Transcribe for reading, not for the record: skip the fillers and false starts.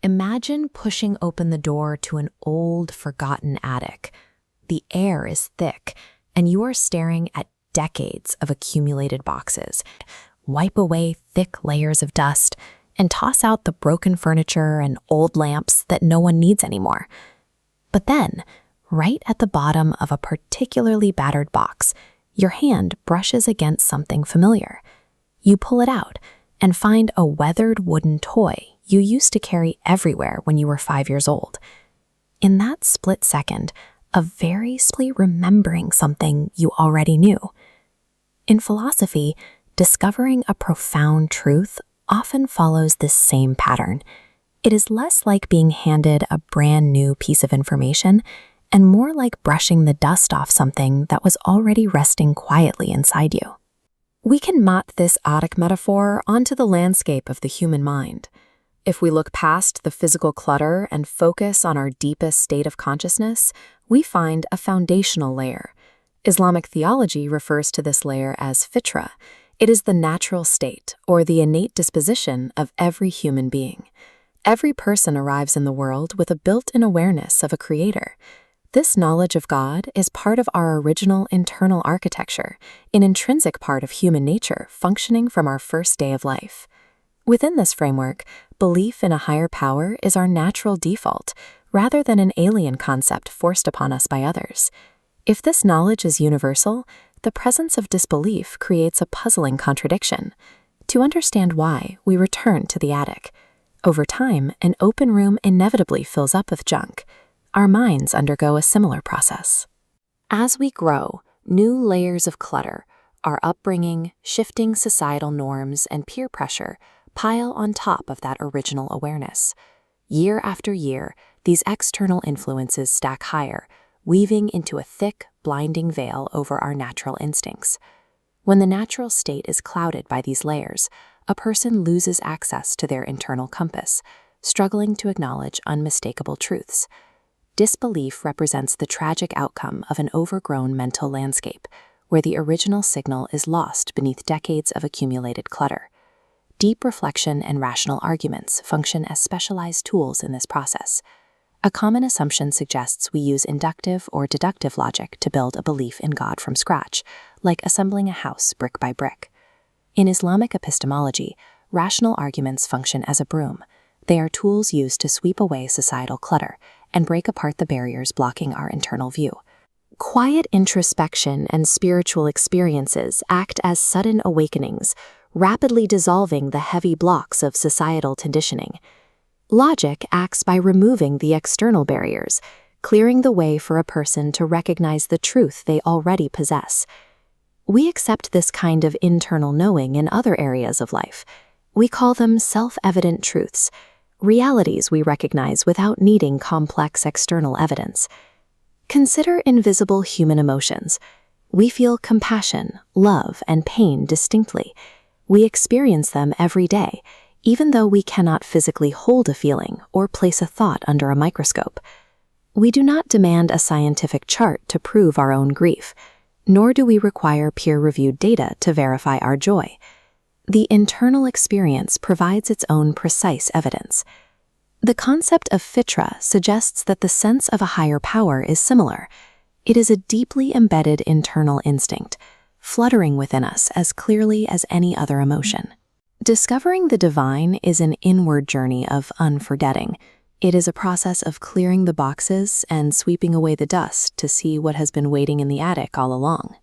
Imagine pushing open the door to an old, forgotten attic. The air is thick, and you are staring at decades of accumulated boxes. Wipe away thick layers of dust and toss out the broken furniture and old lamps that no one needs anymore. But then, right at the bottom of a particularly battered box, your hand brushes against something familiar. You pull it out and find a weathered wooden toy you used to carry everywhere when you were 5 years old. In that split second, of very simply remembering something you already knew. In philosophy, discovering a profound truth often follows this same pattern. It is less like being handed a brand new piece of information and more like brushing the dust off something that was already resting quietly inside you. We can map this attic metaphor onto the landscape of the human mind. If we look past the physical clutter and focus on our deepest state of consciousness, we find a foundational layer. Islamic theology refers to this layer as Fitrah. It is the natural state, or the innate disposition of every human being. Every person arrives in the world with a built-in awareness of a creator. This knowledge of God is part of our original internal architecture, an intrinsic part of human nature functioning from our first day of life. Within this framework, belief in a higher power is our natural default, rather than an alien concept forced upon us by others. If this knowledge is universal, the presence of disbelief creates a puzzling contradiction. To understand why, we return to the attic. Over time, an open room inevitably fills up with junk. Our minds undergo a similar process. As we grow, new layers of clutter, our upbringing, shifting societal norms, and peer pressure pile on top of that original awareness. Year after year, these external influences stack higher, weaving into a thick, blinding veil over our natural instincts. When the natural state is clouded by these layers, a person loses access to their internal compass, struggling to acknowledge unmistakable truths. Disbelief represents the tragic outcome of an overgrown mental landscape, where the original signal is lost beneath decades of accumulated clutter. Deep reflection and rational arguments function as specialized tools in this process. A common assumption suggests we use inductive or deductive logic to build a belief in God from scratch, like assembling a house brick by brick. In Islamic epistemology, rational arguments function as a broom. They are tools used to sweep away societal clutter and break apart the barriers blocking our internal view. Quiet introspection and spiritual experiences act as sudden awakenings, rapidly dissolving the heavy blocks of societal conditioning. Logic acts by removing the external barriers, clearing the way for a person to recognize the truth they already possess. We accept this kind of internal knowing in other areas of life. We call them self-evident truths, realities we recognize without needing complex external evidence. Consider invisible human emotions. We feel compassion, love, and pain distinctly. We experience them every day, even though we cannot physically hold a feeling or place a thought under a microscope. We do not demand a scientific chart to prove our own grief, nor do we require peer-reviewed data to verify our joy. The internal experience provides its own precise evidence. The concept of Fitrah suggests that the sense of a higher power is similar. It is a deeply embedded internal instinct, fluttering within us as clearly as any other emotion. Discovering the divine is an inward journey of unforgetting. It is a process of clearing the boxes and sweeping away the dust to see what has been waiting in the attic all along.